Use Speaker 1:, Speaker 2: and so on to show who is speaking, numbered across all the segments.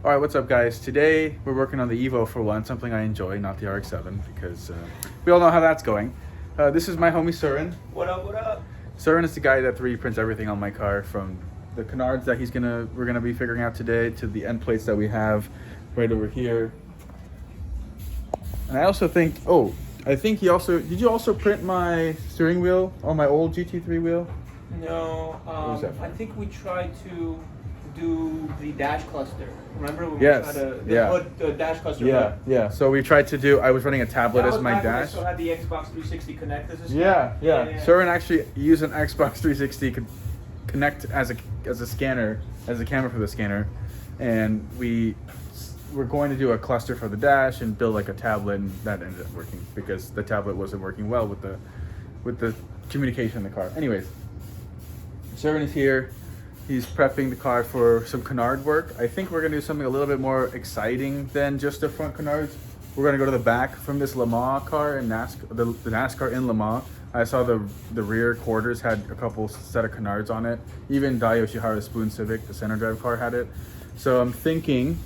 Speaker 1: All right, what's up, guys? Today we're working on the Evo for one, something I enjoy, not the RX-7, because we all know how that's going. This is my homie Suren.
Speaker 2: What up, what up?
Speaker 1: Suren is the guy that 3D prints everything on my car, from the canards that we're gonna be figuring out today to the end plates that we have right over here. And I also think, did you also print my steering wheel on my old GT3 wheel?
Speaker 2: No, I think we tried to do the dash cluster. Remember when
Speaker 1: Yes.
Speaker 2: we tried the dash cluster?
Speaker 1: Yeah. So we tried to do, I was running a tablet as my dash.
Speaker 2: I still had the Xbox 360 Connect as a
Speaker 1: Yeah.
Speaker 2: scanner.
Speaker 1: Suren actually used an Xbox 360 Connect as a scanner, as a camera for the scanner. And we're going to do a cluster for the dash and build like a tablet, and that ended up working because the tablet wasn't working well with the communication in the car. Anyways, Suren is here. He's prepping the car for some canard work. I think we're gonna do something a little bit more exciting than just the front canards. We're gonna go to the back from this Le Mans car in NASCAR, the NASCAR in Le Mans. I saw the rear quarters had a couple set of canards on it. Even Dai Yoshihara's Spoon Civic, the center drive car, had it. So I'm thinking,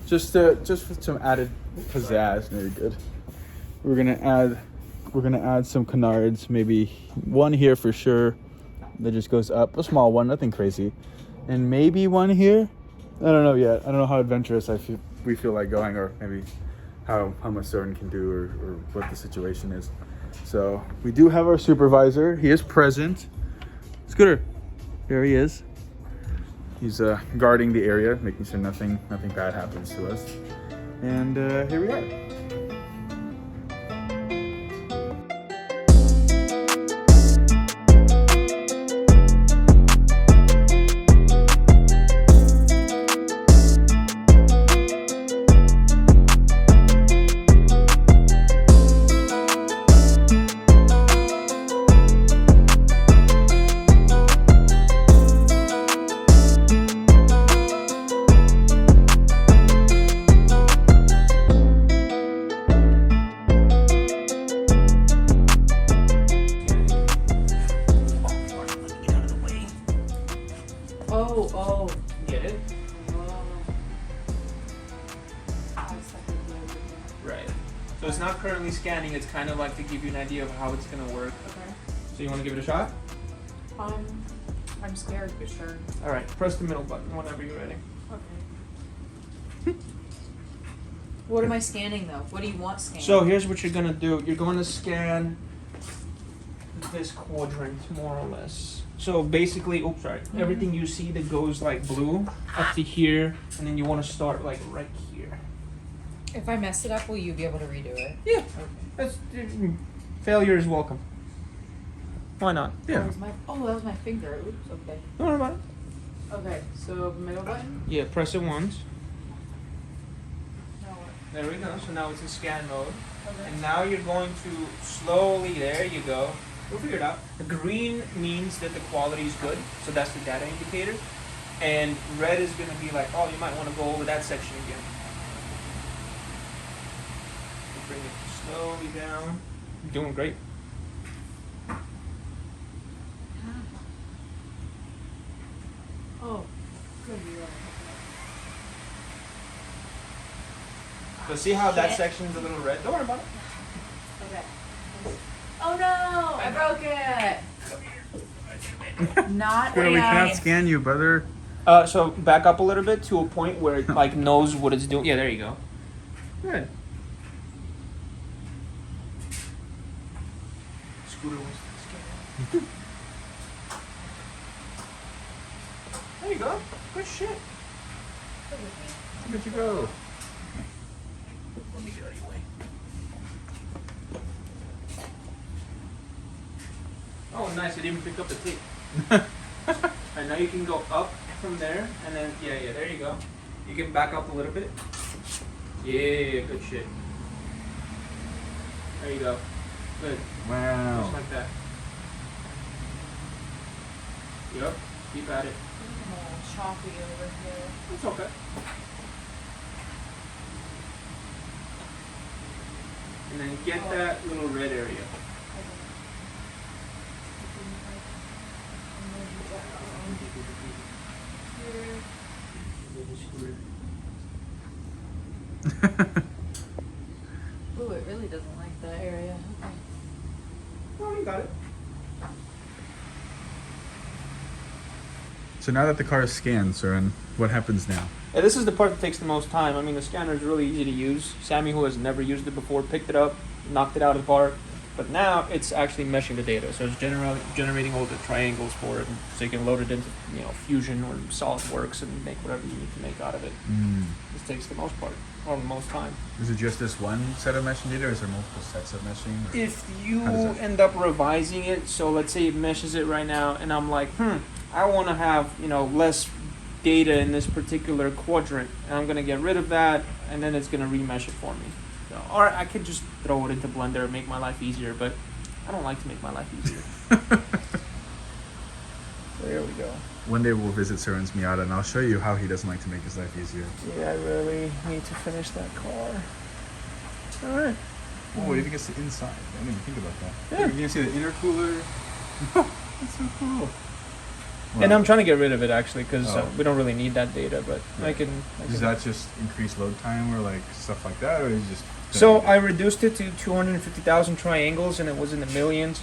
Speaker 1: just with some added pizzazz, very good. We're gonna add some canards, maybe one here for sure. That just goes up, a small one, nothing crazy, and maybe one here. I don't know yet. I don't know how adventurous we feel like going, or maybe how much Suren can do, or what the situation is. So we do have our supervisor. He is present. Scooter, here he is. He's guarding the area, making sure nothing bad happens to us. And here we are.
Speaker 2: Oh, get it? Right. So it's not currently scanning, it's kind of like to give you an idea of how it's going to work.
Speaker 3: Okay.
Speaker 2: So you want to give it a shot?
Speaker 3: I'm scared for sure.
Speaker 2: Alright, press the middle button whenever you're ready.
Speaker 3: Okay. What am I scanning though? What do you want scanned?
Speaker 2: So here's what you're going to do. You're going to scan this quadrant, more or less. So basically, everything you see that goes like blue up to here, and then you want to start like right here.
Speaker 3: If I mess it up, will you be able to redo it?
Speaker 2: Yeah.
Speaker 3: Okay.
Speaker 2: Failure is welcome. Why not?
Speaker 1: Yeah.
Speaker 3: That was my finger. Oops, okay.
Speaker 2: Don't worry about it.
Speaker 3: Okay, so middle button?
Speaker 2: Yeah, press it once.
Speaker 3: No.
Speaker 2: There we go. So now it's in scan mode.
Speaker 3: Okay.
Speaker 2: And now you're going to slowly, there you go. We'll figure it out. The green means that the quality is good, so that's the data indicator. And red is going to be like, oh, you might want to go over that section again. Bring it slowly down. You're doing great.
Speaker 3: Oh, good.
Speaker 2: So see how that
Speaker 3: Shit.
Speaker 2: section's a little red? Don't worry about it.
Speaker 3: Okay. Oh no! I broke it! Not
Speaker 1: We cannot
Speaker 3: AI.
Speaker 1: scan you, brother.
Speaker 2: So back up a little bit to a point where it like knows what it's doing. Yeah, there you go. Good. Scooter wants to scan. There you go. Good shit.
Speaker 1: Look at you go.
Speaker 2: Let me get out of your way. Oh, nice. It even picked up the tape. And now you can go up from there, and then, yeah, there you go. You can back up a little bit. Yeah, good shit. There you go. Good.
Speaker 1: Wow.
Speaker 2: Just like that. Yep. Keep at it.
Speaker 3: I'm a little choppy over here.
Speaker 2: It's okay. And then get that little red area.
Speaker 3: Ooh, it really doesn't like that area. Okay.
Speaker 2: Oh, you got it.
Speaker 1: So now that the car is scanned, Suren, what happens now?
Speaker 2: Yeah, this is the part that takes the most time. I mean, the scanner is really easy to use. Sammy, who has never used it before, picked it up, knocked it out of the park. But now it's actually meshing the data, so it's generating all the triangles for it, so you can load it into Fusion or SolidWorks and make whatever you need to make out of it. This takes the most part, or the most time.
Speaker 1: Is it just this one set of meshing data, or is there multiple sets of meshing? Or
Speaker 2: If you
Speaker 1: how does that-
Speaker 2: end up revising it, so let's say it meshes it right now, and I'm like, I want to have less data in this particular quadrant, and I'm gonna get rid of that, and then it's gonna remesh it for me. So, or I could just throw it into Blender and make my life easier, but I don't like to make my life easier. There we go.
Speaker 1: One day we'll visit Suren's Miata, and I'll show you how he doesn't like to make his life easier.
Speaker 2: Yeah, I really need to finish that car. All right.
Speaker 1: Oh, what if you can see inside? I didn't even think about that.
Speaker 2: Yeah.
Speaker 1: You can see the intercooler. That's so cool.
Speaker 2: And I'm trying to get rid of it actually because
Speaker 1: Oh.
Speaker 2: we don't really need that data, but I can.
Speaker 1: Does that just increase load time or like stuff like that, or is it just?
Speaker 2: So I reduced it to 250,000 triangles, and it was in the millions.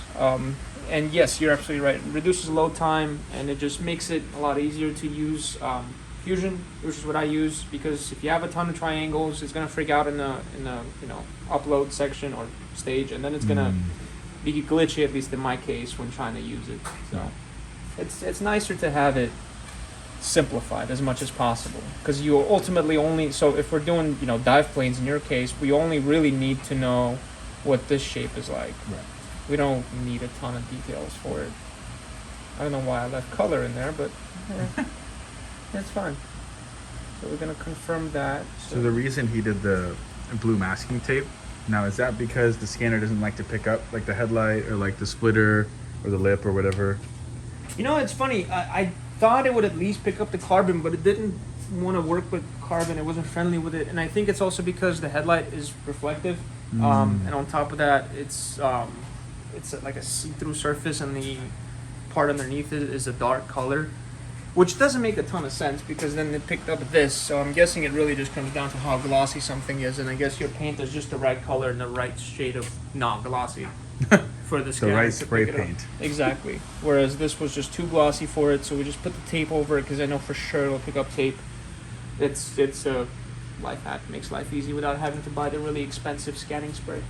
Speaker 2: And yes, you're absolutely right. It reduces load time, and it just makes it a lot easier to use Fusion, which is what I use, because if you have a ton of triangles, it's gonna freak out in the upload section or stage, and then it's gonna be glitchy, at least in my case, when trying to use it. So it's nicer to have it simplified as much as possible, because you ultimately only, so if we're doing dive planes in your case, we only really need to know what this shape is like.
Speaker 1: Right.
Speaker 2: We don't need a ton of details for it. I don't know why I left color in there, but it's fine. So we're gonna confirm that.
Speaker 1: So the reason he did the blue masking tape, now is that because the scanner doesn't like to pick up like the headlight or like the splitter or the lip or whatever?
Speaker 2: It's funny. I thought it would at least pick up the carbon, but it didn't want to work with carbon. It wasn't friendly with it, and I think it's also because the headlight is reflective, and on top of that, it's like a see-through surface, and the part underneath it is a dark color, which doesn't make a ton of sense because then it picked up this. So I'm guessing it really just comes down to how glossy something is, and I guess your paint is just the right color and the right shade of not glossy. For the
Speaker 1: The
Speaker 2: scanner
Speaker 1: right
Speaker 2: to
Speaker 1: spray
Speaker 2: pick it up.
Speaker 1: paint.
Speaker 2: Exactly. Whereas this was just too glossy for it, so we just put the tape over it because I know for sure it'll pick up tape. It's a life hack, makes life easy without having to buy the really expensive scanning spray.